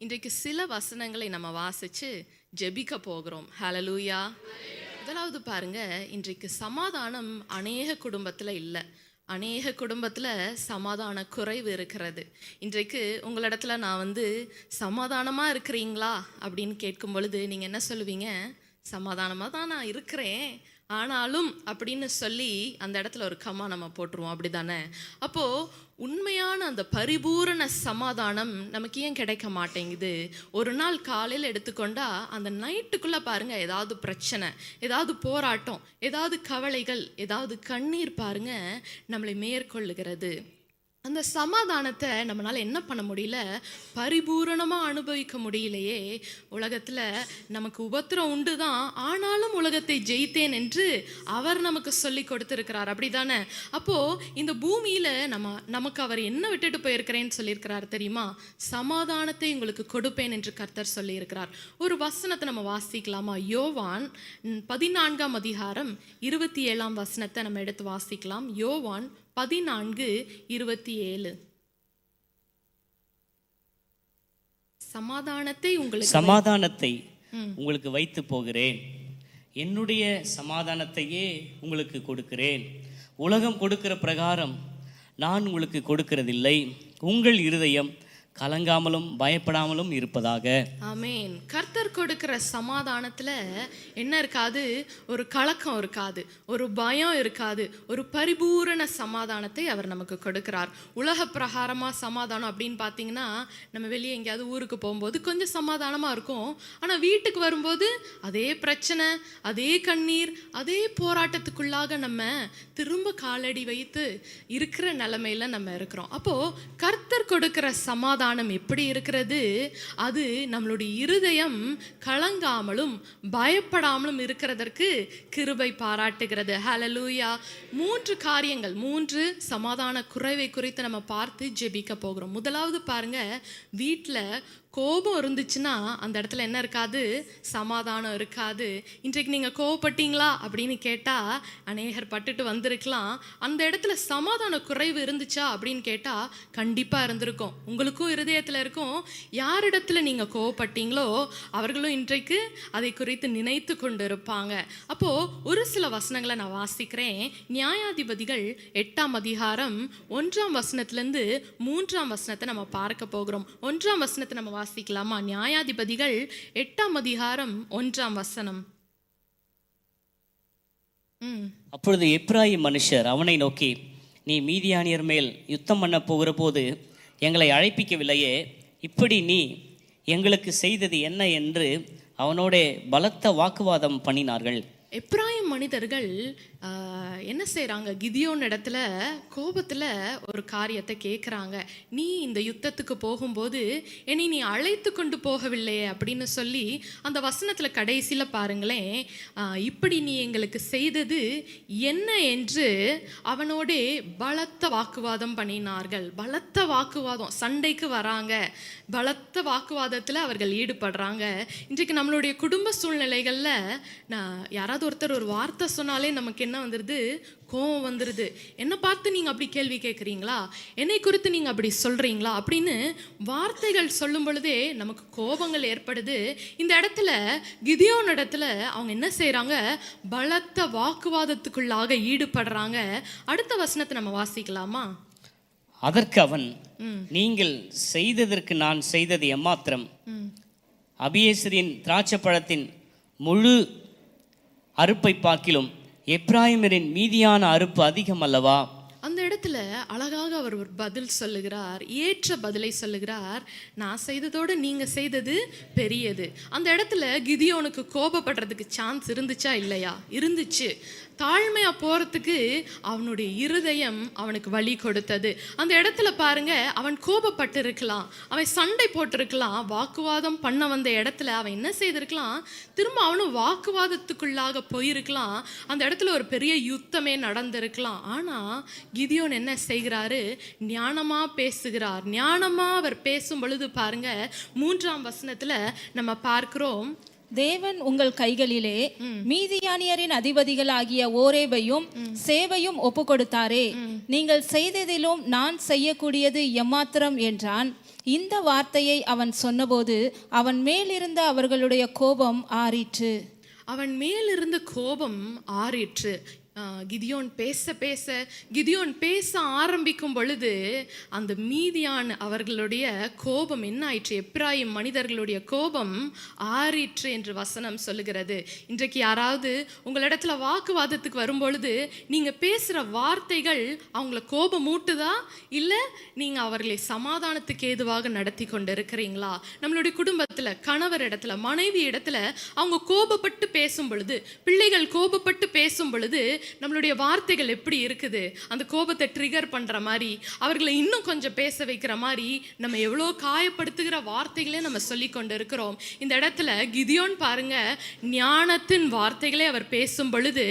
இன்றைக்கு சில வசனங்களை நம்ம வாசிச்சு ஜெபிக்க போகிறோம். ஹல்லேலூயா. முதலாவது பாருங்க, இன்றைக்கு சமாதானம் அநேக குடும்பத்துல இல்லை. அநேக குடும்பத்தில் சமாதான குறைவு இருக்கிறது. இன்றைக்கு உங்களிடத்துல நான் சமாதானமாக இருக்கிறீங்களா அப்படின்னு கேட்கும் பொழுது நீங்கள் என்ன சொல்லுவீங்க? சமாதானமாக தான் நான் இருக்கிறேன், ஆனாலும் அப்படின்னு சொல்லி அந்த இடத்துல ஒரு கம்மா நம்ம போட்டுருவோம், அப்படி தானே? அப்போது உண்மையான அந்த பரிபூரண சமாதானம் நமக்கு ஏன் கிடைக்க மாட்டேங்குது? ஒரு நாள் காலையில் எடுத்துக்கொண்டா அந்த நைட்டுக்குள்ளே பாருங்கள், ஏதாவது பிரச்சனை, ஏதாவது போராட்டம், ஏதாவது கவலைகள், ஏதாவது கண்ணீர் பாருங்க நம்மளை மேற்கொள்ளுகிறது. அந்த சமாதானத்தை நம்மளால் என்ன பண்ண முடியல? பரிபூரணமாக அனுபவிக்க முடியலையே. உலகத்தில் நமக்கு உபத்திரம் உண்டு தான், ஆனாலும் உலகத்தை ஜெயித்தேன் என்று அவர் நமக்கு சொல்லி கொடுத்துருக்கிறார், அப்படி தானே? அப்போது இந்த பூமியில் நமக்கு அவர் என்ன விட்டுட்டு போயிருக்கிறேன்னு சொல்லியிருக்கிறார் தெரியுமா? சமாதானத்தை உங்களுக்கு கொடுப்பேன் என்று கர்த்தர் சொல்லியிருக்கிறார். ஒரு வசனத்தை நம்ம வாசிக்கலாமா? யோவான் 14ஆம் அதிகாரம் 27ஆம் வசனத்தை நம்ம எடுத்து வாசிக்கலாம். யோவான் 14:27. சமாதானத்தை உங்களுக்கு வைத்து போகிறேன், என்னுடைய சமாதானத்தையே உங்களுக்கு கொடுக்கிறேன். உலகம் கொடுக்கிற பிரகாரம் நான் உங்களுக்கு கொடுக்கிறதில்லை. உங்கள் இருதயம் கலங்காமலும் பயப்படாமலும் இருப்பதாக. ஆமென். கர்த்தர் கொடுக்கிற சமாதானத்தில் என்ன இருக்காது? ஒரு கலக்கம் இருக்காது, ஒரு பயம் இருக்காது, ஒரு பரிபூரண சமாதானத்தை அவர் நமக்கு கொடுக்கிறார். உலக பிரகாரமாக சமாதானம் அப்படின்னு பார்த்தீங்கன்னா, நம்ம வெளியே எங்கேயாவது ஊருக்கு போகும்போது கொஞ்சம் சமாதானமாக இருக்கும், ஆனால் வீட்டுக்கு வரும்போது அதே பிரச்சனை, அதே கண்ணீர், அதே போராட்டத்துக்குள்ளாக நம்ம திரும்ப காலடி வைத்து இருக்கிற நிலைமையில நம்ம இருக்கிறோம். அப்போது கர்த்தர் கொடுக்கிற சமாதானம் எப்படி இருக்கிறது? அது நம்மளுடைய இருதயம் கலங்காமலும் பயப்படாமலும் இருக்கிறதற்கு கிருபை பாராட்டுகிறது. ஹல்லேலூயா. 3 காரியங்கள், 3 சமாதான குறைவை குறித்து நம்ம பார்த்து ஜெபிக்க போகிறோம். முதலாவது பாருங்க, வீட்டில் கோபம் இருந்துச்சுன்னா அந்த இடத்துல என்ன இருக்காது? சமாதானம் இருக்காது. இன்றைக்கு நீங்கள் கோபப்பட்டீங்களா அப்படின்னு கேட்டால் அநேகர் பட்டுட்டு வந்திருக்கலாம். அந்த இடத்துல சமாதான குறைவு இருந்துச்சா அப்படின்னு கேட்டால் கண்டிப்பாக இருந்திருக்கும். உங்களுக்கும் இருதயத்தில் இருக்கும். யாரிடத்துல நீங்கள் கோபப்பட்டீங்களோ அவர்களும் இன்றைக்கு அதை குறித்து நினைத்து கொண்டு இருப்பாங்க. அப்போது ஒரு சில வசனங்களை நான் வாசிக்கிறேன். நியாயாதிபதிகள் 8ஆம் அதிகாரம் 1ஆம் வசனத்திலேருந்து 3ஆம் வசனத்தை நம்ம பார்க்க போகிறோம். 1ஆம் வசனத்தை நம்ம வாசிக்கலாமா? நியாயாதிபதிகள் 8ஆம் அதிகாரம் 1ஆம் வசனம். அப்பொழுது எப்பிராயீம் மனுஷர் அவனை நோக்கி, நீ மீதியானியர் மேல் யுத்தம் பண்ண போகிற போது எங்களை அழைப்பிக்கவில்லையே, இப்படி நீ எங்களுக்கு செய்தது என்ன என்று அவனோட பலத்த வாக்குவாதம் பண்ணினார்கள். எப்பிராயீம் மனிதர்கள் என்ன செய்கிறாங்க? கிதியோன் இடத்துல கோபத்தில் ஒரு காரியத்தை கேட்குறாங்க. நீ இந்த யுத்தத்துக்கு போகும்போது என்னை நீ அழைத்து கொண்டு போகவில்லையே அப்படின்னு சொல்லி அந்த வசனத்தில் கடைசியில் பாருங்களேன், இப்படி நீ எங்களுக்கு செய்தது என்ன என்று அவனோடே பலத்த வாக்குவாதம் பண்ணினார்கள். பலத்த வாக்குவாதம், சண்டைக்கு வராங்க, பலத்த வாக்குவாதத்தில் அவர்கள் ஈடுபடுறாங்க. இன்றைக்கு நம்மளுடைய குடும்ப சூழ்நிலைகளில் யாராவது ஒருத்தர் ஒரு வார்த்தை சொன்னாலே நமக்கு என்ன வந்துடுது? கோபம் வந்துடுது. என்னை பார்த்து நீங்கள் அப்படி கேள்வி கேட்குறீங்களா, என்னை குறித்து நீங்கள் அப்படி சொல்கிறீங்களா அப்படின்னு வார்த்தைகள் சொல்லும் பொழுதே நமக்கு கோபங்கள் ஏற்படுது. இந்த இடத்துல கிதியோன் இடத்துல அவங்க என்ன செய்கிறாங்க? பலத்த வாக்குவாதத்துக்குள்ளாக ஈடுபடுறாங்க. அடுத்த வசனத்தை நம்ம வாசிக்கலாமா? அதற்கு அவன், நீங்கள் செய்ததற்கு நான் செய்தது எம்மாத்திரம்? அபியேசரின் திராட்சை பழத்தின் முழு அறுப்பை பார்க்கிலும் எப்பிராயீமரின் மீதியான அறுப்பு அதிகம் அல்லவா? அந்த இடத்துல அழகாக அவர் ஒரு பதில் சொல்லுகிறார், ஏற்ற பதிலை சொல்லுகிறார். நான் செய்ததோடு நீங்கள் செய்தது பெரியது. அந்த இடத்துல கிதியோனுக்கு கோபப்படுறதுக்கு சான்ஸ் இருந்துச்சா இல்லையா? இருந்துச்சு. தாழ்மையாக போகிறதுக்கு அவனுடைய இருதயம் அவனுக்கு வழி கொடுத்தது. அந்த இடத்துல பாருங்க, அவன் கோபப்பட்டு இருக்கலாம், அவன் சண்டை போட்டிருக்கலாம், வாக்குவாதம் பண்ண வந்த இடத்துல அவன் என்ன செய்திருக்கலாம்? திரும்ப அவனும் வாக்குவாதத்துக்குள்ளாக போயிருக்கலாம். அந்த இடத்துல ஒரு பெரிய யுத்தமே நடந்திருக்கலாம். ஆனால் கிதியோன் என்ன செய்கிறாரு? ஞானமாக பேசுகிறார். ஞானமாக அவர் பேசும் பொழுது பாருங்க, 3ஆம் வசனத்தில் நம்ம பார்க்கிறோம், தேவன் உங்கள் கைகளிலே மீதியானியரின் அதிபதிகளாகிய ஓரேபையும் சேவையும் ஒப்பு கொடுத்தாரே, நீங்கள் செய்ததிலும் நான் செய்யக்கூடியது எம்மாத்திரம் என்றான். இந்த வார்த்தையை அவன் சொன்னபோது அவன் மேலிருந்த அவர்களுடைய கோபம் ஆறிற்று. அவன் மேலிருந்த கோபம் ஆறிற்று. கிதியோன் பேச ஆரம்பிக்கும் பொழுது அந்த மீதியான் அவர்களுடைய கோபம் என்ன ஆயிற்று? எப்பிராயிம் மனிதர்களுடைய கோபம் ஆறிற்று என்று வசனம் சொல்லுகிறது. இன்றைக்கு யாராவது உங்களிடத்துல வாக்குவாதத்துக்கு வரும் பொழுது நீங்க பேசுற வார்த்தைகள் அவங்கள கோபம் ஊட்டுதா, இல்ல நீங்க அவர்களை சமாதானத்துக்கு ஏதுவாக நடத்தி கொண்டு இருக்கிறீங்களா? நம்மளுடைய குடும்பத்துல, கணவர் இடத்துல, மனைவி இடத்துல அவங்க கோபப்பட்டு பேசும் பொழுது, பிள்ளைகள் கோபப்பட்டு பேசும் பொழுது நம்மளுடைய வார்த்தைகள் எப்படி இருக்குது? அந்த கோபத்தை ட்ரிகர் பண்ற மாதிரி, அவர்களை இன்னும் கொஞ்சம் பேச வைக்கிற மாதிரி நம்ம எவ்வளோ காயப்படுத்துகிற வார்த்தைகளே நம்ம சொல்லி கொண்டு இருக்கிறோம். இந்த இடத்துல கிதியோன் பாருங்க, ஞானத்தின் வார்த்தைகளே அவர் பேசும் பொழுது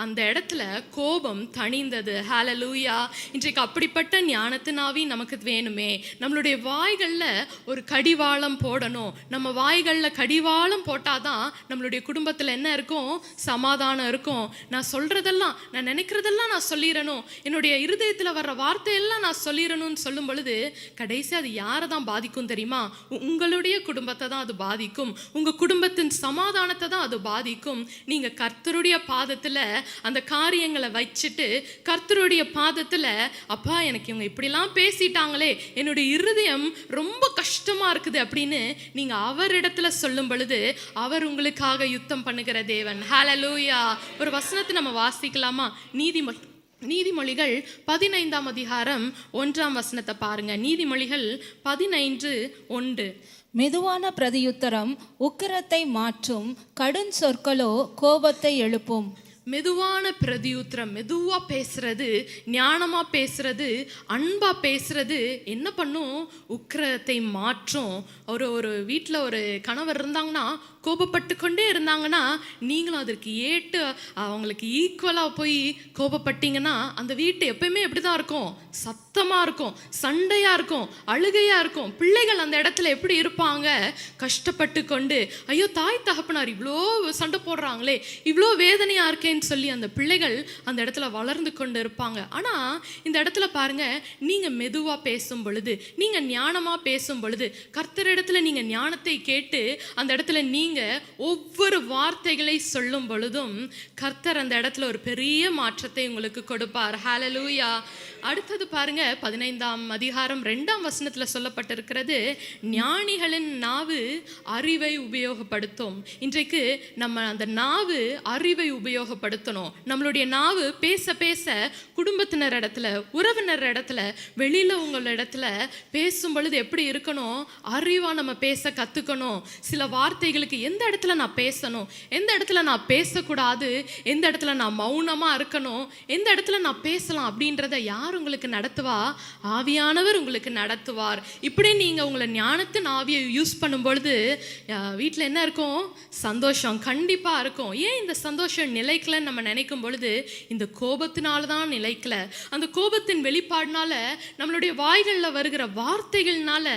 அந்த இடத்துல கோபம் தணிந்தது. ஹல்லேலூயா! இன்றைக்கு அப்படிப்பட்ட ஞானத்தின் ஆவி நமக்கு வேணுமே. நம்மளுடைய வாய்கள்ல ஒரு கடிவாளம் போடணும். நம்ம வாய்கள்ல கடிவாளம் போட்டாதான் நம்மளுடைய குடும்பத்துல என்ன இருக்கும்? சமாதானம் இருக்கும். நான் சொல்றதெல்லாம், நான் நினைக்கிறதெல்லாம் நான் சொல்லிடணும், என்னுடைய இருதயத்துல வர்ற வார்த்தையெல்லாம் நான் சொல்லிடணும்னு சொல்லும் பொழுது கடைசி அது யாரை தான் பாதிக்கும் தெரியுமா? உங்களுடைய குடும்பத்தை தான் அது பாதிக்கும். உங்க குடும்பத்தின் சமாதானத்தை தான் அது பாதிக்கும். நீங்க கர்த்தருடைய பாதத்துல அந்த காரியங்களை வச்சுட்டு கர்த்தருடைய பாதத்துல, அப்பா எனக்கு இவங்க இப்படிலாம் பேசிட்டாங்களே, என்னுடைய இருதயம் ரொம்ப கஷ்டமா இருக்குது அப்படின்னு நீங்க அவரிடத்துல சொல்லும் பொழுது அவர் உங்களுக்காக யுத்தம் பண்ணுகிற தேவன். ஹல்லேலூயா! ஒரு வசனத்தை நம்ம வாசிக்கலாமா? நீதிமொழிகள் 15ஆம் அதிகாரம் 1ஆம் வசனத்தை பாருங்க. நீதிமொழிகள் 15:1. மெதுவான பிரதியுத்தரம் உக்கிரத்தை மாற்றும், கடும் சொற்களோ கோபத்தை எழுப்பும். மெதுவான பிரதியுத்திரம், மெதுவா பேசுறது, ஞானமா பேசுறது, அன்பா பேசுறது என்ன பண்ணும்? உக்கிரத்தை மாற்றும். ஒரு வீட்டில் ஒரு கணவர் இருந்தாங்கன்னா, கோபப்பட்டு கொண்டே இருந்தாங்கன்னா, நீங்களும் அதற்கு ஏட்டு அவங்களுக்கு ஈக்குவலாக போய் கோபப்பட்டீங்கன்னா அந்த வீட்டு எப்பயுமே எப்படிதான் இருக்கும்? சத்தமாக இருக்கும், சண்டையாக இருக்கும், அழுகையாக இருக்கும். பிள்ளைகள் அந்த இடத்துல எப்படி இருப்பாங்க? கஷ்டப்பட்டு கொண்டு, ஐயோ தாய் தகப்பனார் இவ்வளோ சண்டை போடுறாங்களே, இவ்வளோ வேதனையாக இருக்கேன்னு சொல்லி அந்த பிள்ளைகள் அந்த இடத்துல வளர்ந்து கொண்டு இருப்பாங்க. ஆனால் இந்த இடத்துல பாருங்க, நீங்கள் மெதுவாக பேசும் பொழுது, நீங்கள் ஞானமாக பேசும் பொழுது, கர்த்தரிடத்துல நீங்கள் ஞானத்தை கேட்டு அந்த இடத்துல நீங்கள் ஒவ்வொரு வார்த்தைகளை சொல்லும் பொழுதும் கர்த்தர் அந்த இடத்துல ஒரு பெரிய மாற்றத்தை உங்களுக்கு கொடுப்பார். ஹல்லேலூயா! அடுத்தது பாருங்க, 15ஆம் அதிகாரம் 2ஆம் வசனத்துல சொல்லப்பட்டிருக்கிறது, ஞானிகளின் நாவு அறிவை உபயோகப்படுத்தும். இன்றைக்கு நம்ம அந்த நாவு அறிவை உபயோகப்படுத்தணும். நம்மளுடைய நாவு பேச பேச குடும்பத்தினர் இடத்துல, உறவினர் இடத்துல, வெளியில உங்கள இடத்துல பேசும் பொழுது எப்படி இருக்கணும்? அறிவா நம்ம பேச கத்துக்கணும். சில வார்த்தைகளுக்கு எந்த இடத்துல நான் பேசணும், எந்த இடத்துல நான் பேசக்கூடாது, எந்த இடத்துல நான் மௌனமா இருக்கணும், எந்த இடத்துல நான் பேசலாம் அப்படின்றத யார் உங்களுக்கு நடத்துவா? ஆவியானவர் உங்களுக்கு நடத்துவார். இப்படி நீங்க உங்களை ஞானத்தின் ஆவியை யூஸ் பண்ணும் பொழுது வீட்டில் என்ன இருக்கும்? சந்தோஷம் கண்டிப்பா இருக்கும். ஏன் இந்த சந்தோஷம் நிலைக்கலன்னு நம்ம நினைக்கும் பொழுது இந்த கோபத்தினால தான் நிலைக்கல. அந்த கோபத்தின் வெளிப்பாடுனால, நம்மளுடைய வாய்களில் வருகிற வார்த்தைகள்னால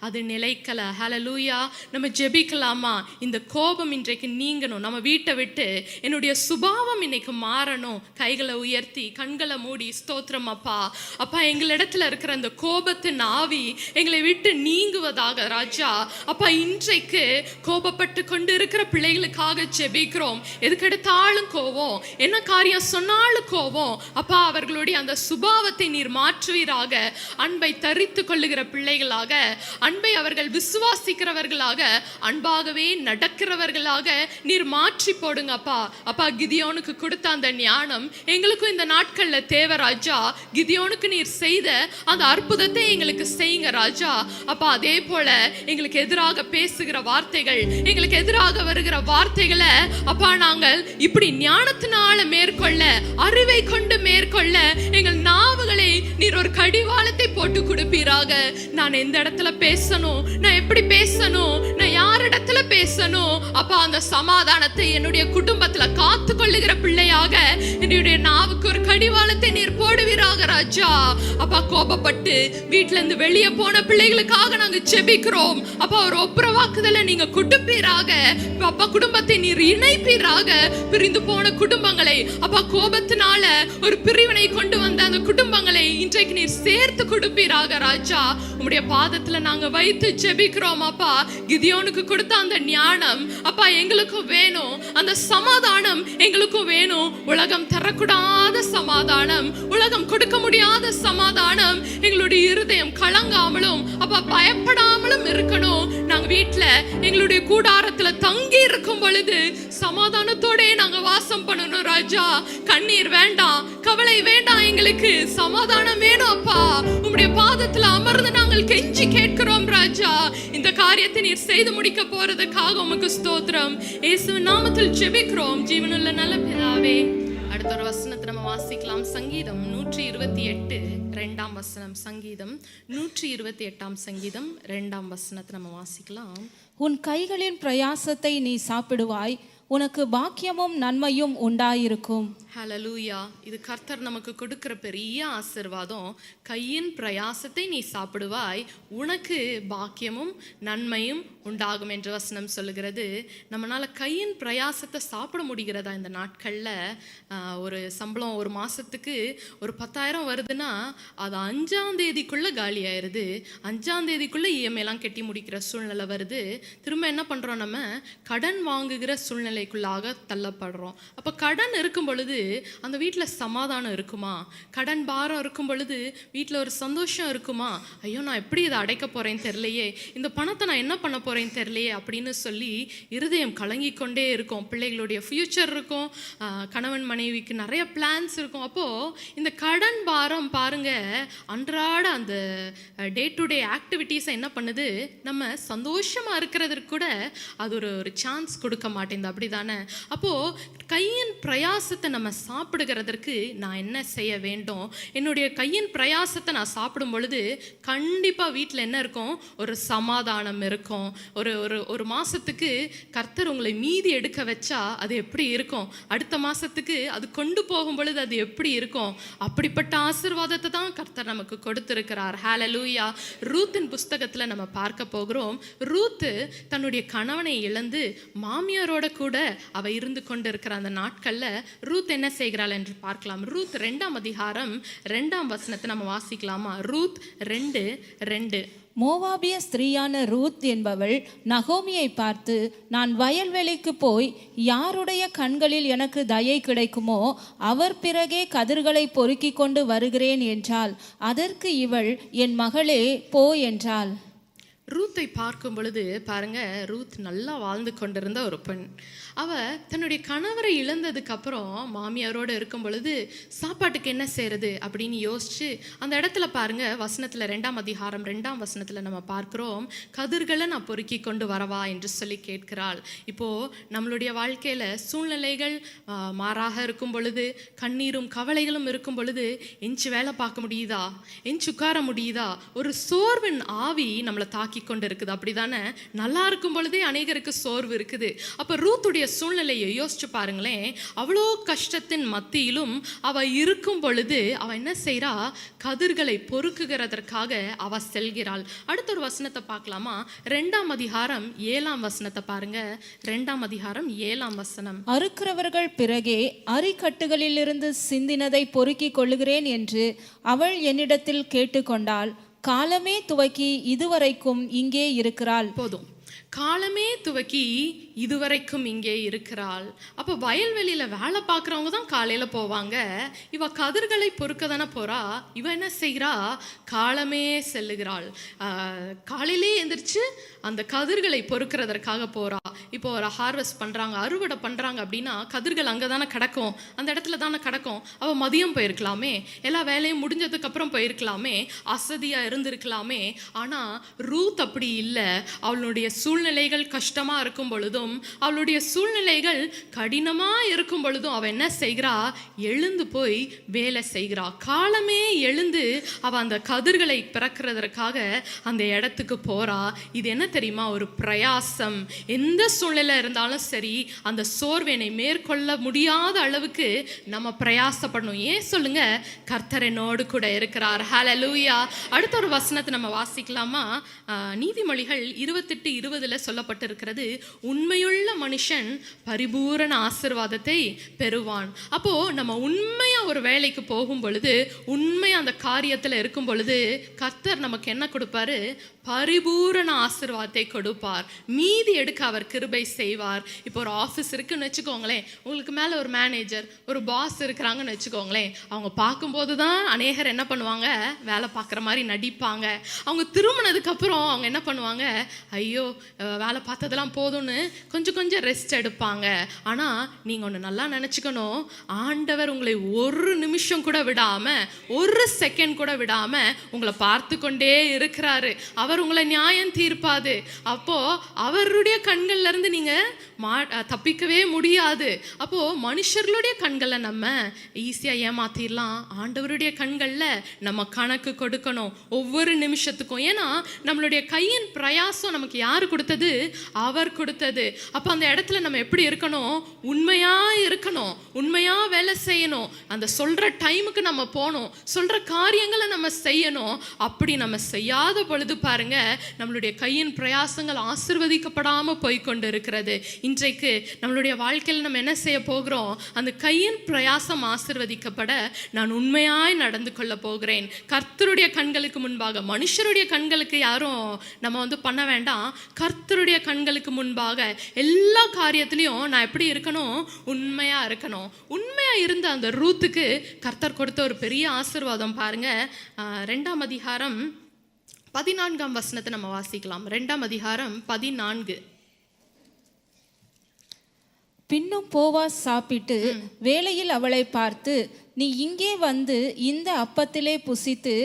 அது நிலைக்கல. ஹல்லேலூயா! நம்ம ஜெபிக்கலாமா? இந்த கோபம் இன்றைக்கு நீங்கணும். நம்ம வீட்டை விட்டு என்னுடைய சுபாவம் இன்னைக்கு மாறணும். கைகளை உயர்த்தி கண்களை மூடி, ஸ்தோத்திரம் அப்பா, அப்பா எங்களிடத்துல இருக்கிற அந்த கோபத்தின் ஆவி எங்களை விட்டு நீங்குவதாக ராஜா. அப்பா இன்றைக்கு கோபப்பட்டு கொண்டு இருக்கிற பிள்ளைகளுக்காக ஜெபிக்கிறோம். எதுக்கெடுத்தாலும் கோபம், என்ன காரியம் சொன்னாலும் கோபம். அப்பா அவர்களுடைய அந்த சுபாவத்தை நீர் மாற்றுவீராக. அன்பை தரித்து கொள்ளுகிற பிள்ளைகளாக, அன்பை அவர்கள் விசுவாசிக்கிறவர்களாக, அன்பாகவே நடக்கிறவர்களாக நீர் மாற்றி போடுங்க அப்பா. அப்பா கிதியோனுக்கு கொடுத்த அந்த ஞானம் எங்களுக்கும் இந்த நாட்கள்ல தேவை ராஜா. கிதியோனுக்கு நீர் செய்த அந்த அற்புதத்தை எங்களுக்கு செய்யுங்க ராஜா. அப்பா அதே போல எங்களுக்கு எதிராக பேசுகிற வார்த்தைகள், எங்களுக்கு எதிராக வருகிற வார்த்தைகளை அப்பா நாங்கள் இப்படி ஞானத்தினால மேற்கொள்ள, அறிவை கொண்டு மேற்கொள்ள எங்கள் நாவுகளை நீர் ஒரு கடிவாளத்தை போட்டு கொடுப்பீராக. நான் எந்த இடத்துல பேசணும், நான் எப்படி பேசணும், நான் யார் யாரிடத்துல பேசணும் அப்பா அந்த சமாதானத்தை என்னுடைய குடும்பத்துல காத்து கொள்ளுகிற பிள்ளையாக என்னுடைய நாவுக்கு ஒரு கடிவாளத்தை நீர் போடுவீராக ராஜா. அப்பா கோபப்பட்டு வீட்டுல இருந்து வெளியே போன பிள்ளைகளுக்காக நாங்க ஜெபிக்கிறோம். அப்பா ஒரு ஒப்புரவாக்குதலை நீங்க கொடுப்பீராக. அப்பா குடும்பத்தை நீர் இணைப்பீராக. பிரிந்து போன குடும்பங்களை அப்பா கோபத்தினால ஒரு பிரிவினை கொண்டு வந்த அந்த குடும்பங்களை இன்றைக்கு நீர் சேர்த்து கொடுப்பீராக ராஜா. உம்முடைய பாதத்துல நாங்க வைத்து ஜெபிக்கிறோம் அப்பா. கிதியோனுக்கு கொடுத்த அந்த ஞானம் அப்பா எங்களுக்கும் வேணும், அந்த சமாதானம் எங்களுக்கும் வேணும். உலகம் தரக்கூடாத சமாதானம், உலகம் கொடுக்க முடியாத சமாதானம் எங்களுடைய இருதயம் கலங்காமலும் அப்பா பயப்படாமலும் இருக்கணும். நாங்க வீட்டுல எங்களுடைய கூடாரத்துல தங்கி இருக்கும் பொழுது சமாதானத்தோட நாங்க வாசம் பண்ணணும் ராஜா. கண்ணீர் வேண்டாம், கவலை வேண்டாம், எங்களுக்கு சமாதானம் வேணும் அப்பா. உம்முடைய பாதத்துல அமர்ந்து நாங்கள் கெஞ்சி கேட்கிறோம் ராஜா. இந்த காரியத்தை நீர் செய்து முடிக்க போறதுக்காக உமக்கு ஸ்தோத்திரம். இயேசுவின் நாமத்தில் ஜெபிக்கிறோம் ஜீவனுள்ள நல்ல பிதாவே. அடுத்த ஒரு வசனத்தை நம்ம வாசிக்கலாம். சங்கீதம் 128 2ஆம் வசனம். சங்கீதம் 128ஆம் சங்கீதம் 2ஆம் வசனத்தை நம்ம வாசிக்கலாம். உன் கைகளின் பிரயாசத்தை நீ சாப்பிடுவாய், உனக்கு பாக்கியமும் நன்மையும் உண்டாயிருக்கும். ஹல்லேலூயா. இது கர்த்தர் நமக்கு கொடுக்கிற பெரிய ஆசீர்வாதம். கையின் பிரயாசத்தை நீ சாப்பிடுவாய், உனக்கு பாக்கியமும் நன்மையும் உண்டாகும் என்று வசனம் சொல்லுகிறது. நம்மளால கையின் பிரயாசத்தை சாப்பிட முடிகிறதா? இந்த நாட்கள்ல ஒரு சம்பளம் ஒரு மாசத்துக்கு ஒரு 10,000 வருதுன்னா அது 5ஆம் தேதிக்குள்ள காலி ஆயிருது. 5ஆம் தேதிக்குள்ள இஎம்ஐலாம் கட்டி முடிக்கிற சூழ்நிலை வருது. திரும்ப என்ன பண்றோம்? நம்ம கடன் வாங்குகிற சூழ்நிலைக்குள்ளாக தள்ளப்படுறோம். அப்ப கடன் இருக்கும் பொழுது அந்த வீட்டுல சமாதானம் இருக்குமா? கடன் பாரம் இருக்கும் பொழுது வீட்டுல ஒரு சந்தோஷம் இருக்குமா? ஐயோ நான் எப்படி இதை அடைக்க போறேன்னு தெரியலையே, இந்த பணத்தை நான் என்ன பண்ண போறேன்னு தெரியலையே அப்படின்னு சொல்லி இருதயம் கலங்கி கொண்டே இருக்கும். பிள்ளைகளுடைய ஃபியூச்சர் இருக்கும், கணவன் மனைவிக்கு நிறைய பிளான்ஸ் இருக்கும். அப்போ இந்த கடன் பாரம் பாருங்க, அன்றாட அந்த டே டு டே ஆக்டிவிட்டீஸை என்ன பண்ணுது? நம்ம சந்தோஷமா இருக்கிறதுக்கு கூட அது ஒரு சான்ஸ் கொடுக்க மாட்டேங்குது. அப்படிதானே? அப்போ கையின் பிரயாசத்தை நம்ம சாப்பிடுகிறதற்கு நான் என்ன செய்ய வேண்டும்? என்னுடைய கையின் பிரயாசத்தை நான் சாப்பிடும் பொழுது கண்டிப்பா வீட்டில் என்ன இருக்கும்? ஒரு சமாதானம் இருக்கும். ஒரு மாசத்துக்கு கர்த்தர் உங்களை மீதி எடுக்க வச்சா அது எப்படி இருக்கும்? அடுத்த மாசத்துக்கு அது கொண்டு போகும் பொழுது அது எப்படி இருக்கும்? அப்படிப்பட்ட ஆசீர்வாதத்தை தான் கர்த்தர் நமக்கு கொடுத்திருக்கிறார். ஹல்லேலூயா. ரூத்தின் புஸ்தகத்துல நம்ம பார்க்க போகிறோம். ரூத்து தன்னுடைய கணவனை இழந்து மாமியாரோட கூட அவ இருந்து கொண்டு இருக்கிற அந்த நாட்கள்ல ரூத் என்ன செய்கிறாள் என்று பார்க்கலாம். ரூத் 2ஆம் அதிகாரம் 2ஆம் வசனத்தை நம்ம வாசிக்கலாமா? ரூத் 2:2. மோவாபிய ஸ்திரீயான ரூத் என்பவள் நகோமியை பார்த்து, நான் வயல்வெளிக்கு போய் யாருடைய கண்களில் எனக்கு தயை கிடைக்குமோ அவர் பிறகே கதிர்களை பொறுக்கி கொண்டு வருகிறேன் என்றாள். அதற்கு இவள், என் மகளே போ என்றாள். ரூத்தை பார்க்கும் பொழுது பாருங்க, ரூத் நல்லா வாழ்ந்து கொண்டிருந்த ஒரு பெண். அவ தன்னுடைய கணவரை இழந்ததுக்கு அப்புறம் மாமியாரோடு இருக்கும் பொழுது சாப்பாட்டுக்கு என்ன செய்யறது அப்படின்னு யோசிச்சு அந்த இடத்துல பாருங்க, வசனத்துல 2ஆம் அதிகாரம் 2ஆம் வசனத்துல நம்ம பார்க்கிறோம், கதிர்களை நான் பொறுக்கி கொண்டு வரவா என்று சொல்லி கேட்கிறாள். இப்போ நம்மளுடைய வாழ்க்கையில சூழ்நிலைகள் மாறாக இருக்கும் பொழுது, கண்ணீரும் கவலைகளும் இருக்கும் பொழுது எஞ்சி வேலை பார்க்க முடியுதா? எஞ்சி உட்கார முடியுதா? ஒரு சோர்வின் ஆவி நம்மளை தாக்கி கொண்டு இருக்குது. அப்படிதானே? நல்லா இருக்கும் பொழுதே அநேகருக்கு சோர்வு இருக்குது. அப்ப ரூத்துடைய சூழ்நிலையை யோசிச்சு பாருங்களேன். அவ்வளோ கஷ்டத்தின் மத்தியிலும் அவ இருக்கும் பொழுது அவ என்ன செய்றா? கதிர்களை பொறுக்குகிறதற்காக அவ செல்கிறாள். அடுத்த ஒரு வசனத்தை பார்க்கலாமா? 2ஆம் அதிகாரம் 7ஆம் வசனத்தை பாருங்க. 2ஆம் அதிகாரம் 7ஆம் வசனம். அறுக்கிறவர்கள் பிறகே அரிக்கட்டுகளிலிருந்து சிந்தினதை பொறுக்கிக் கொள்ளுகிறேன் என்று அவள் என்னிடத்தில் கேட்டுக்கொண்டாள். காலமே துவக்கி இதுவரைக்கும் இங்கே இருக்கிறாள். போதும், காலமே துவக்கி இதுவரைக்கும் இங்கே இருக்கிறாள். அப்போ வயல்வெளியில வேலை பார்க்குறவங்க தான் காலையில போவாங்க. இவ கதிர்களை பொறுக்க தானே போறா. இவ என்ன செய்கிறா? காலமே செல்லுகிறாள். காலையிலே எந்திரிச்சு அந்த கதிர்களை பொறுக்கிறதற்காக போறா. இப்போ ஒரு ஹார்வெஸ்ட் பண்றாங்க, அறுவடை பண்றாங்க அப்படின்னா கதிர்கள் அங்கதானே கிடக்கும், அந்த இடத்துல தானே கிடக்கும். அவ மதியம் போயிருக்கலாமே, எல்லா வேலையும் முடிஞ்சதுக்கு அப்புறம் போயிருக்கலாமே, அசதியா இருந்திருக்கலாமே. ஆனா ரூத் அப்படி இல்லை. அவளுடைய சூழ்நிலைகள் கஷ்டமா இருக்கும் பொழுதும், அவளுடைய சூழ்நிலைகள் கடினமா இருக்கும் பொழுதும் அவ என்ன செய்கிறா? எழுந்து போய் வேலை செய்கிறா. காலமே எழுந்து அவ அந்த கதிர்களை பிறக்கிறதற்காக அந்த இடத்துக்கு போறா. இது என்ன தெரியுமா? ஒரு பிரயாசம். எந்த சூழ்நிலை இருந்தாலும் சரி, அந்த சோர்வினை மேற்கொள்ள முடியாத அளவுக்கு நம்ம பிரயாசப்படணும். ஏன் சொல்லுங்க? கர்த்தர் என்னோடு கூட இருக்கிறார். ஹல்லேலூயா. அடுத்த ஒரு வசனத்தை நம்ம வாசிக்கலாமா? நீதிமொழிகள் 28:20 சொல்லப்பட்டிருக்கிறது, உண்மையுள்ள மனுஷன் பரிபூரண ஆசீர்வாதத்தை பெறுவான். அப்போ நம்ம உண்மையா ஒரு வேலைக்கு போகும் பொழுது, உண்மையா அந்த காரியத்துல இருக்கும் பொழுது, கர்த்தர் நமக்கு என்ன கொடுப்பாரு? பரிபூரண ஆசீர்வாதத்தை கொடுப்பார். மீதி எடுக்க அவர் கிருபை செய்வார். இப்போ ஒரு ஆஃபீஸ் இருக்குன்னு வச்சுக்கோங்களேன், உங்களுக்கு மேலே ஒரு மேனேஜர், ஒரு பாஸ் இருக்கிறாங்கன்னு வச்சுக்கோங்களேன். அவங்க பார்க்கும்போது தான் அநேகர் என்ன பண்ணுவாங்க? வேலை பார்க்குற மாதிரி நடிப்பாங்க. அவங்க திரும்பினதுக்கு அப்புறம் அவங்க என்ன பண்ணுவாங்க? ஐயோ வேலை பார்த்ததெல்லாம் போதும்னு கொஞ்சம் கொஞ்சம் ரெஸ்ட் எடுப்பாங்க. ஆனால் நீங்கள் ஒன்று நல்லா நினச்சிக்கணும், ஆண்டவர் உங்களை ஒரு நிமிஷம் கூட விடாமல், ஒரு செகண்ட் கூட விடாமல் உங்களை பார்த்து கொண்டே இருக்கிறாரு. அவர் உங்களை நியாயம் தீர்ப்பாது. அப்போ அவருடைய கண்கள்ல இருந்து நீங்க தப்பிக்கவே முடியாது. அப்போ மனுஷர்களுடைய கண்களை நம்ம ஈஸியா ஏமாத்திடலாம். ஆண்டவருடைய கண்கள்ல நம்ம கணக்கு கொடுக்கணும் ஒவ்வொரு நிமிஷத்துக்கும். ஏன்னா நம்மளுடைய கையின் பிரயாசம் நமக்கு யாரு கொடுத்தது? அவர் கொடுத்தது. அப்ப அந்த இடத்துல நம்ம எப்படி இருக்கணும்? உண்மையா இருக்கணும், உண்மையா வேலை செய்யணும். அந்த சொல்ற டைமுக்கு நம்ம போகணும், சொல்ற காரியங்களை நம்ம செய்யணும். அப்படி நம்ம செய்யாத பொழுது பாருங்க, நம்மளுடைய கையின் பிரயாசங்கள் ஆசீர்வதிக்கப்படாம போய்கொண்டு இருக்கிறது. இன்றைக்கு நம்மளுடைய வாழ்க்கையில் நம்ம என்ன செய்ய போகிறோம்? அந்த கையின் பிரயாசம் ஆசீர்வதிக்கப்பட நான் உண்மையாய் நடந்து கொள்ள போகிறேன். கர்த்தருடைய கண்களுக்கு முன்பாக, மனுஷருடைய கண்களுக்கு யாரும் நம்ம பண்ண வேண்டாம். கர்த்தருடைய கண்களுக்கு முன்பாக எல்லா காரியத்திலையும் நான் எப்படி இருக்கணும்? உண்மையா இருக்கணும். உண்மையா இருந்த அந்த ரூத்துக்கு கர்த்தர் கொடுத்த ஒரு பெரிய ஆசீர்வாதம் பாருங்க. 2ஆம் அதிகாரம் 14ஆம் வசனத்தை நம்ம வாசிக்கலாம். 2ஆம் அதிகாரம் 14. பின்னும் போவாஸ் சாப்பிட்டு வேளையில் அவளை பார்த்து, நீ இங்கே வந்து இந்த அப்பத்திலே புசித்து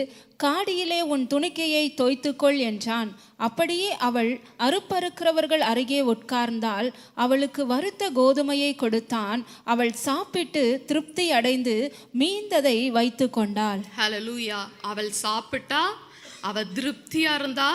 காடியிலே உன் துணிக்கையை தோய்த்துக்கொள் என்றான். அப்படியே அவள் அறுப்பறுக்கிறவர்கள் அருகே உட்கார்ந்தாள். அவளுக்கு வறுத்த கோதுமையை கொடுத்தான். அவள் சாப்பிட்டு திருப்தி அடைந்து மீந்ததை வைத்து கொண்டாள். ஹல்லேலூயா. அவள் சாப்பிட்டா, அவ திருப்தியா இருந்தா,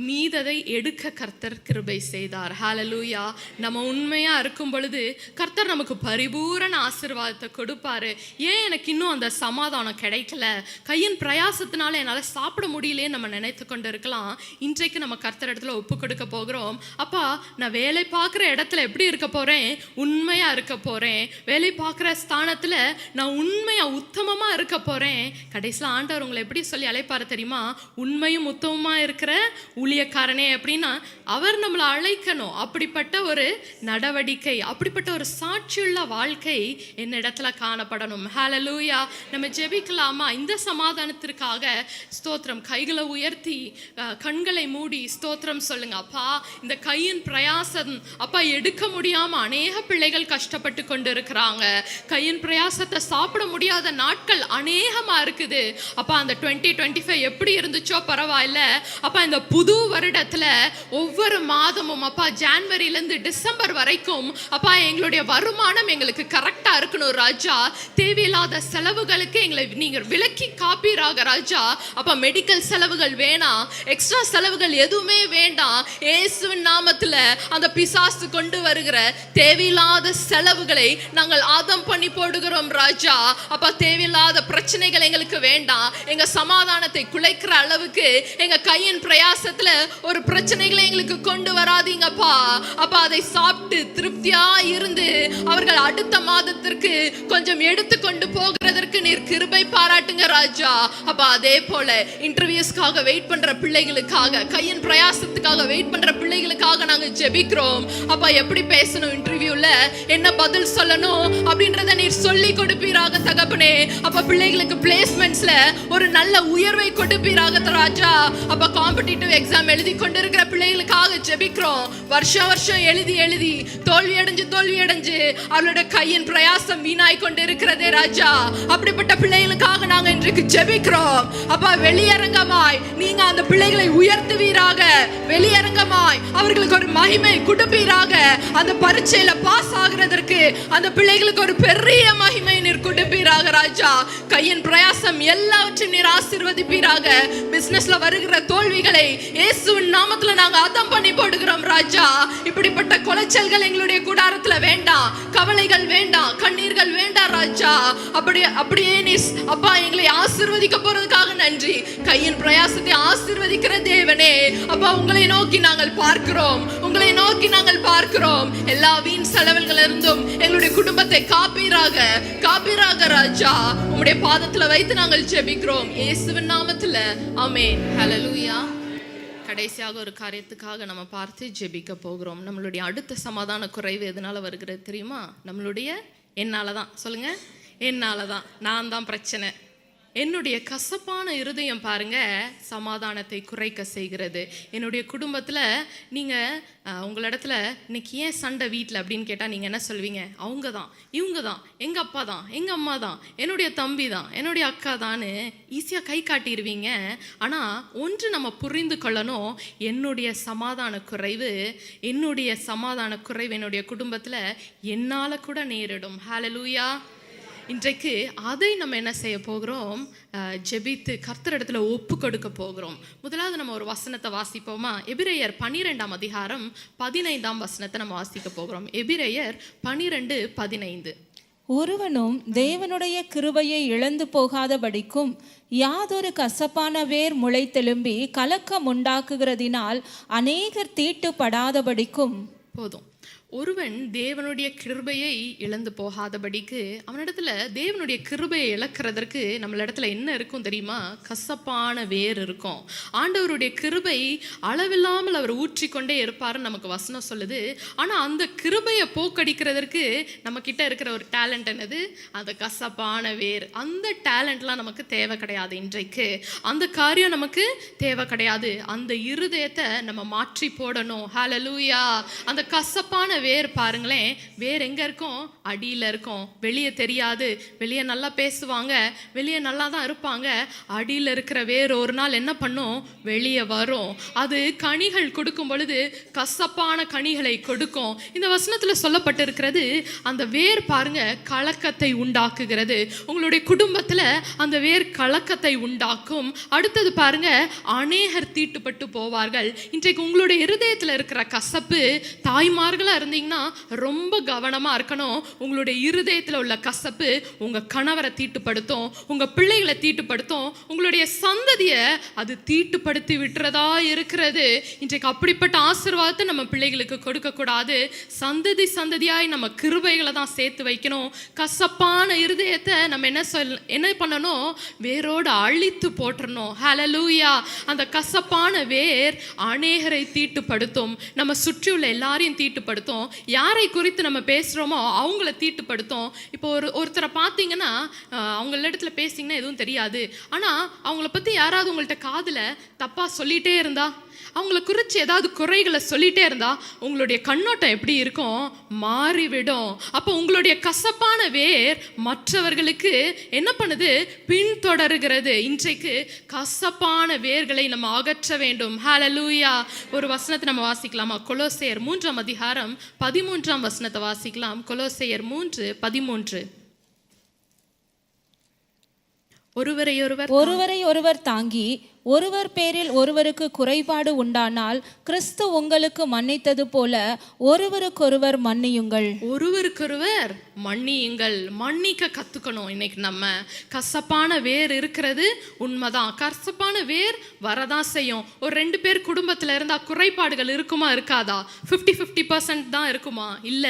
மீததை எடுக்க கர்த்தர் கிருபை செய்தார். ஹல்லேலூயா. நம்ம உண்மையா இருக்கும் பொழுது கர்த்தர் நமக்கு பரிபூரண ஆசீர்வாதத்தை கொடுப்பாரு. ஏன் எனக்கு இன்னும் அந்த சமாதானம் கிடைக்கல, கையின் பிரயாசத்தினால என்னால் சாப்பிட முடியலையே நம்ம நினைத்து கொண்டு இருக்கலாம். இன்றைக்கு நம்ம கர்த்தர் இடத்துல ஒப்பு கொடுக்க போகிறோம். அப்பா, நான் வேலை பார்க்குற இடத்துல எப்படி இருக்க போறேன்? உண்மையா இருக்க போறேன். வேலை பார்க்குற ஸ்தானத்துல நான் உண்மையா உத்தமமா இருக்க போறேன். கடைசியில் ஆண்டவர் உங்களை எப்படி சொல்லி அழைப்பாரு தெரியுமா? உண்மையும் உத்தமமா இருக்கிற ஊழியக்காரனே அப்படின்னா அவர் நம்மளை அழைக்கணும். அப்படிப்பட்ட ஒரு நடவடிக்கை, அப்படிப்பட்ட ஒரு சாட்சியுள்ள வாழ்க்கை என்னிடத்துல காணப்படணும். ஹல்லேலூயா. நம்ம ஜெபிக்கலாமா? இந்த சமாதானத்திற்காக ஸ்தோத்திரம். கைகளை உயர்த்தி கண்களை மூடி ஸ்தோத்திரம் சொல்லுங்க. அப்பா, இந்த கையின் பிரயாசம் அப்பா எடுக்க முடியாம அநேக பிள்ளைகள் கஷ்டப்பட்டு கொண்டு இருக்கிறாங்க. கையின் பிரயாசத்தை சாப்பிட முடியாத நாட்கள் அநேகமா இருக்குது. அப்பா, அந்த 2025 எப்படி இருந்துச்சோ பரவாயில்ல. அப்பா, இந்த புது வருடத்துல ஒவ்வொரு மாதமும் அப்பா, ஜனவரியிலிருந்து டிசம்பர் வரைக்கும் அப்பா, எங்களுடைய வருமானம் எங்களுக்கு கரெக்டா இருக்கணும் ராஜா. தேவையில்லாத செலவுகளுக்கு எங்களை நீங்க விலக்கி காப்பீராக ராஜா. அப்பா, மெடிக்கல் செலவுகள் வேணாம், எக்ஸ்ட்ரா செலவுகள் எதுவுமே வேண்டாம். இயேசுவின் நாமத்துல அந்த பிசாசு கொண்டு வருகிற தேவையில்லாத செலவுகளை நாங்கள் ஆதம் பண்ணி போடுகிறோம் ராஜா. அப்பா, தேவையில்லாத பிரச்சனைகள் எங்களுக்கு வேண்டாம். எங்க சமாதானத்தை குலைக்கிற அளவுக்கு எங்க கையின் பிரயாசத்துல ஒரு பிரச்சனைகளை எங்களுக்கு கொண்டு வராதீங்கப்பா. அப்பா, அதை சாப்பிட்டு திருப்தியா இருந்து அவர்கள் அடுத்த மாதத்திற்கு கொஞ்சம் எடுத்து கொண்டு போகிறதற்கு நீர் கிருபை பாராட்டுங்க ராஜா. அப்பா, அதே போல இன்டர்வியூஸ்க்காக வெயிட் பண்ற பிள்ளைகளுக்காக, கையின் பிரயாசத்துக்காக வெயிட் பண்ற பிள்ளைகளுக்காக நாங்க ஜெபிக்கிறோம். அப்பா, எப்படி பேசணும் இன்டர்வியூல, என்ன பதில் சொல்லணும் அப்படின்றத நீர் சொல்லி கொடுப்பீராக தகப்பனே. அப்பா, பிள்ளைகளுக்கு பிளேஸ்மெண்ட்ஸ்ல ஒரு நல்ல உயர்வை கொடுப்பீராக ராஜா. அப்பா, காம்படிட்டிவ் எக்ஸாம் எக்ஸாம் எழுதி கொண்டிருக்கிற பிள்ளைகளுக்காக ஜெபிக்கிறோம். வருஷம் வருஷம் எழுதி தோல்வி அடைஞ்சு அவளோட கையின் பிரயாசம் வீணாய் கொண்டு இருக்கிறதே ராஜா. அப்படிப்பட்ட பிள்ளைகளுக்காக நாங்க இன்றைக்கு ஜெபிக்கிறோம். அப்பா, வெளியரங்கமாய் நீங்க அந்த பிள்ளைகளை உயர்த்துவீராக. வெளியரங்கமாய் அவர்களுக்கு ஒரு மகிமை கொடுப்பீராக. அந்த பரீட்சையில பாஸ் ஆகிறதற்கு அந்த பிள்ளைகளுக்கு ஒரு பெரிய மகிமை நீர் கொடுப்பீராக ராஜா. கையின் பிரயாசம் எல்லாவற்றையும் நீர் ஆசீர்வதிப்பீராக. பிசினஸ்ல வருகிற தோல்விகளை இயேசுவின் நாமத்துல நாங்க அதம் பண்ணி போடுகிறோம் ராஜா. இப்படிப்பட்ட கொலைச்சல்கள் எங்களுடைய கூடாரத்துல வேண்டாம், கவலைகள் வேண்டாம், கண்ணீர்கள் வேண்டாம் ராஜா. அப்படியே நீ அப்பா எங்களை ஆசீர்வதிக்க போறதுக்காக நன்றி. கையின் பிரயாசத்தை ஆசீர்வதிக்கிற தேவனே, அப்பா உங்களை நோக்கி நாங்கள் பார்க்கிறோம், உங்களை நோக்கி நாங்கள் பார்க்கிறோம். எல்லா வீண் செலவுகள் இருந்தும் எங்களுடைய குடும்பத்தை காப்பீராக ராஜா. உம்முடைய பாதத்துல வைத்து நாங்கள் ஜெபிக்கிறோம் இயேசுவின் நாமத்துல, ஆமென். ஹல்லேலூயா. கடைசியாக ஒரு காரியத்துக்காக நம்ம பார்த்து ஜெபிக்க போகிறோம். நம்மளுடைய அடுத்த சமாதான குறைவு எதனால வருகிறது தெரியுமா? நம்மளுடைய என்னால தான். சொல்லுங்க, என்னால தான். நான் தான் பிரச்சனை. என்னுடைய கசப்பான இருதயம் பாருங்க சமாதானத்தை குறைக்க செய்கிறது. என்னுடைய குடும்பத்தில் நீங்கள் உங்களிடத்துல இன்னைக்கு ஏன் சண்டை வீட்டில் அப்படின்னு கேட்டால் நீங்கள் என்ன சொல்வீங்க? அவங்க தான், இவங்க தான், எங்கள் அப்பா தான், எங்கள் அம்மா தான், என்னுடைய தம்பி தான், என்னுடைய அக்கா தான்னு ஈஸியாக கை காட்டிடுவீங்க. ஆனால் ஒன்று நம்ம புரிந்து கொள்ளணும், என்னுடைய சமாதான குறைவு என்னுடைய குடும்பத்தில் என்னால் கூட நேரிடும். ஹல்லேலூயா. இன்றைக்கு அதை நம்ம என்ன செய்ய போகிறோம்? ஜெபித்து கர்த்தரிடத்துல ஒப்பு கொடுக்க போகிறோம். முதலாவது நம்ம ஒரு வசனத்தை வாசிப்போமா? எபிரேயர் 12ஆம் அதிகாரம் 15ஆம் வசனத்தை நம்ம வாசிக்க போகிறோம். எபிரேயர் 12:15. ஒருவனும் தேவனுடைய கிருபையை இழந்து போகாதபடிக்கும் யாதொரு கசப்பான வேர் முளைத்தெலும்பி கலக்கம் உண்டாக்குகிறதினால் அநேகர் தீட்டுப்படாதபடிக்கும். போதும். ஒருவன் தேவனுடைய கிருபையை இழந்து போகாதபடிக்கு, அவனிடத்துல தேவனுடைய கிருபையை இழக்கிறதற்கு நம்மளிடத்துல என்ன இருக்கும் தெரியுமா? கசப்பான வேர் இருக்கும். ஆண்டவருடைய கிருபை அளவில்லாமல் அவர் ஊற்றிக்கொண்டே இருப்பாருன்னு நமக்கு வசனம் சொல்லுது. ஆனால் அந்த கிருபையை போக்கடிக்கிறதற்கு நம்ம கிட்ட இருக்கிற ஒரு டேலண்ட் என்னது? அந்த கசப்பான வேர். அந்த டேலண்ட்லாம் நமக்கு தேவை கிடையாது. இன்றைக்கு அந்த காரியம் நமக்கு தேவை கிடையாது. அந்த இருதயத்தை நம்ம மாற்றி போடணும். ஹல்லேலூயா. அந்த கசப்பான வேர் பாருங்களேன், வேர் எங்க இருக்கும்? அடியில இருக்கும். வெளியே தெரியாது. வெளியே நல்லா பேசுவாங்க, வெளியே நல்லா தான் இருப்பாங்க. அடியில் இருக்கிற வேர் ஒரு நாள் என்ன பண்ணும்? வெளியே வரும். அது கனிகள் கொடுக்கும் பொழுது கசப்பான கனிகளை கொடுக்கும். இந்த வசனத்துல சொல்லப்பட்டிருக்கிறது, அந்த வேர் பாருங்க கலக்கத்தை உண்டாக்குகிறது. உங்களுடைய குடும்பத்துல அந்த வேர் கலக்கத்தை உண்டாக்கும். அடுத்தது பாருங்க, அநேகர் தீட்டுப்பட்டு போவார்கள். இன்றைக்கு உங்களுடைய இருதயத்துல இருக்கிற கசப்பு, தாய்மார்களா இருந்தீங்கன்னா ரொம்ப கவனமா இருக்கணும். உங்களுடைய இருதயத்துல உள்ள கசப்பு உங்க கணவரை தீட்டுப்படுத்தும், உங்க பிள்ளைகளை தீட்டுப்படுத்தும், உங்களுடைய சந்ததியை அது தீட்டுப்படுத்தி விட்டுறதா இருக்கிறது. இன்றைக்கு அப்படிப்பட்ட ஆசீர்வாதத்தை நம்ம பிள்ளைகளுக்கு கொடுக்க கூடாது. சந்ததியாய் நம்ம கிருபைகளை தான் சேர்த்து வைக்கணும். கசப்பான இருதயத்தை நம்ம என்ன பண்ணணும்? வேரோடு அழித்து போட்டுறணும். ஹல்லேலூயா. அந்த கசப்பான வேர் அநேகரை தீட்டுப்படுத்தும். நம்ம சுற்றியுள்ள எல்லாரையும் தீட்டுப்படுத்தும். யாரை குறித்து நம்ம பேசுகிறோமோ அவங்கள தீட்டுப்படுத்தும். இப்போ ஒருத்தரை பார்த்தீங்கன்னா அவங்கள இடத்துல பேசிங்கன்னா எதுவும் தெரியாது. ஆனால் அவங்கள பற்றி யாராவது உங்கள்கிட்ட காதில் தப்பாக சொல்லிகிட்டே இருந்தா, அவங்கள குறித்து ஏதாவது குறைகளை சொல்லிகிட்டே இருந்தா உங்களுடைய கண்ணோட்டம் எப்படி இருக்கும்? மாறிவிடும். அப்போ உங்களுடைய கசப்பான வேர் மற்றவர்களுக்கு என்ன பண்ணுது? பின்தொடருகிறது. இன்றைக்கு கசப்பான வேர்களை நம்ம அகற்ற வேண்டும். ஹல்லேலூயா. ஒரு வசனத்தை நம்ம வாசிக்கலாமா? கொலோசையர் 3ஆம் அதிகாரம் 13ஆம் வசனத்தை வாசிக்கலாம். கொலோசையர் 3:13. ஒருவரை தாங்கி ஒருவர் பேரில் ஒருவருக்கு குறைபாடு உண்டானால் கிறிஸ்து உங்களுக்கு மன்னித்தது போல ஒருவருக்கொருவர் மன்னியுங்கள். ஒருவருக்கொருவர் மன்னியுங்கள். மன்னிக்க கத்துக்கணும். இன்னைக்கு நம்ம கசப்பான வேர் இருக்கிறது உண்மைதான். கசப்பான வேர் வரதான் செய்யும். ஒரு 2 பேர் குடும்பத்துல இருந்தா குறைபாடுகள் இருக்குமா இருக்காதா? 50-50% தான் இருக்குமா? இல்ல.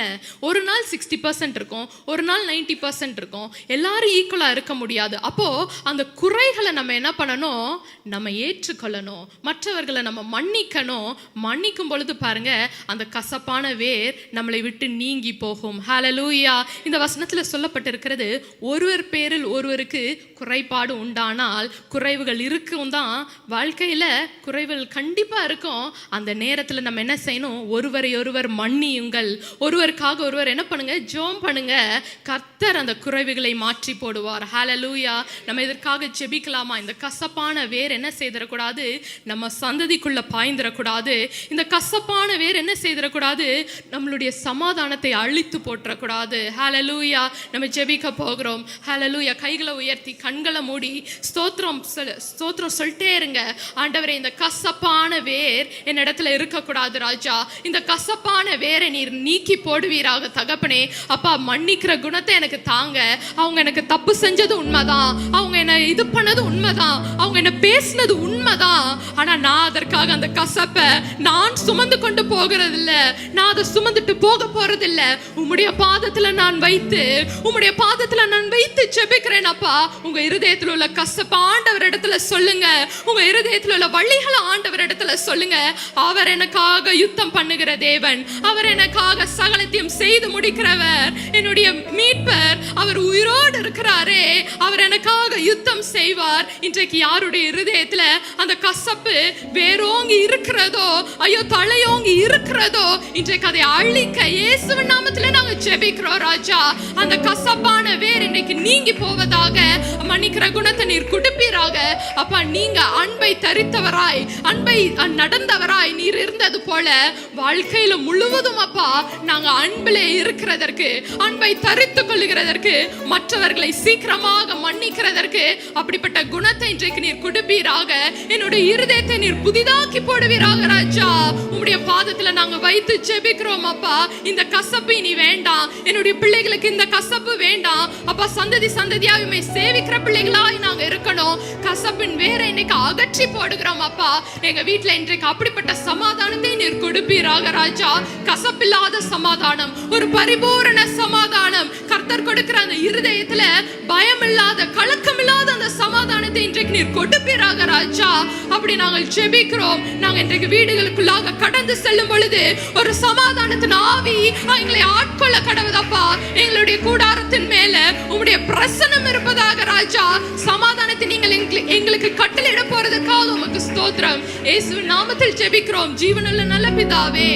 ஒரு நாள் 60% இருக்கும், ஒரு நாள் 90% இருக்கும். எல்லாரும் ஈக்குவலா இருக்க முடியாது. அப்போ அந்த குறைகளை நம்ம என்ன பண்ணணும்? நம்ம நம்ம ஏற்றுக்கொள்ளணும், மற்றவர்களை நம்ம மன்னிக்கணும். மன்னிக்கும் பொழுது பாருங்க, அந்த கசப்பான வேர் நம்மளை விட்டு நீங்கி போகும். ஹல்லேலூயா. இந்த வசனத்தில் சொல்லப்பட்டிருக்கிறது, ஒருவர் பேரில் ஒருவருக்கு குறைபாடு உண்டானால் குறைவுகள் இருக்கும் தான், வாழ்க்கையில் குறைவுகள் கண்டிப்பாக இருக்கும். அந்த நேரத்தில் நம்ம என்ன செய்யணும்? ஒருவரை ஒருவர் மன்னியுங்கள். ஒருவருக்காக ஒருவர் என்ன பண்ணுங்க? ஜெபம் பண்ணுங்க. கர்த்தர் அந்த குறைவுகளை மாற்றி போடுவார். ஹல்லேலூயா. நம்ம இதற்காக ஜெபிக்கலாமா? இந்த கசப்பான வேர் என்ன செய்திடக்கூடாது? நம்ம சந்ததிக்குள்ள பாய்ந்திடக்கூடாது. இந்த கசப்பான வேர் என்ன செய்திடக்கூடாது? நம்மளுடைய சமாதானத்தை அழித்து போட்டுறக்கூடாது. ஹல்லேலூயா. நம்ம ஜெபிக்க போகிறோம். ஹல்லேலூயா. கைகளை உயர்த்தி கண்களை மூடி ஸ்தோத்திரம் சொல்லிட்டே இருங்க. ஆண்டவரே, இந்த கசப்பான வேர் என்னிடத்துல இருக்கக்கூடாது ராஜா. இந்த கசப்பான வேரை நீர் நீக்கி போடுவீராக தகப்பனே. அப்பா, மன்னிக்கிற குணத்தை எனக்கு தாங்க. அவங்க எனக்கு தப்பு செஞ்சது உண்மைதான், அவங்க என்ன இது பண்ணது உண்மைதான், அவங்க என்ன பேசினது உண்மைதான். ஆனா நான் அதற்காக அந்த கசப்பை நான் சுமந்து கொண்டு போகிறது இல்ல, நான் அதை சுமந்துட்டு போக போறது இல்ல. உம்முடைய பாதத்துல நான் வைத்து ஜெபிக்கிறேன் அப்பா. உங்க இருதயத்தில் உள்ள கசப்ப ஆண்டவர் இடத்துல சொல்லுங்க. உங்க இருதயத்தில் உள்ள வழிகளை ஆண்டவர் இடத்துல சொல்லுங்க. அவர் எனக்காக யுத்தம் பண்ணுகிற தேவன், அவர் எனக்காக சகலத்தையும் செய்து முடிக்கிறவர், என்னுடைய மீட்பர். அவர் உயிரோடு இருக்கிறாரே, அவர் எனக்காக யுத்தம் செய்வார். இன்றைக்கு யாருடைய இருதயத்துல அந்த கசப்பு வேரோங்கி இருக்கிறதோ, ஐயோ தலையோங்கி இருக்கிறதோ, இன்றைக்கு அதை அழிக்க இயேசுவின் நாமத்துல நாங்க ஜெபிக்கிறோம் ராஜா. அந்த கசப்பான வேர் இன்னைக்கு நீங்கி போவதாக. மன்னிக்கிற குணத்தை நீர் கொடுப்பீராக அப்பா. நீங்க அன்பை தரித்தவராய், அன்பை நடந்தவராய் நீர் இருந்தது போல வாழ்க்கையில முழுவதும் அப்பா நாங்க அன்பிலே இருக்கிறதற்கு, அன்பை தரித்துக் கொள்ளுகிறதற்கு, மற்றவர்களை சீக்கிரமாக மன்னிக்கிறதற்கு அப்படிப்பட்ட குணத்தை இன்றைக்கு நீர் கொடுப்பீராக. என்னுடைய இருதயத்தை நீர் புதிதாக்கி போடுவீராக ராஜா. உம்முடைய பாதத்துல நாங்க வைத்து ஜெபிக்கிறோம் அப்பா. இந்த கசப்பு இனி வேண்டாம், என்னுடைய பிள்ளைகளுக்கு இந்த கசப்பு வேண்டாம் அப்பா. சந்ததி சந்ததியா உம்மை சேவிக்கிற பிள்ளைகளாய் நாங்க இருக்கணும். கசப்பின் வேற இன்னைக்கு அகற்றி போடுகிறோம் அப்பா. எங்க வீட்டுல இன்றைக்கு அப்படிப்பட்ட சமாதானத்தை நீர் கொடுப்பீராக ராஜா. கசப்பில்லாத சமாதானம், ஒரு பரிபூரண சமாதானம் கர்த்தர் கொடுக்கிற அந்த இருதயத்துல பயம் இல்லாத, கலக்கம் இல்லாத அந்த சமாதானத்தை இன்றைக்கு நீர் கொடுப்பீராக ராஜா. அப்படி நாங்கள் ஜெபிக்கிறோம். நாங்க இன்றைக்கு வீடுகளுக்குள்ளாக கடந்து செல்லும் பொழுது ஒரு சமாதானத்தின் ஆவி எங்களை ஆட்கொள்ள கடவுதப்பா. எங்களுடைய கூடாரத்தின் மேல உம்முடைய பிரசன்னம் இருப்பதாக ராஜா. சமாதானத்தை நீங்கள் எங்களுக்கு கட்டளையிட போறதுக்காக உமக்கு ஸ்தோத்திரம். இயேசுவின் நாமத்தில் ஜெபிக்கிறோம் ஜீவனுள்ள நல்ல பிதாவே.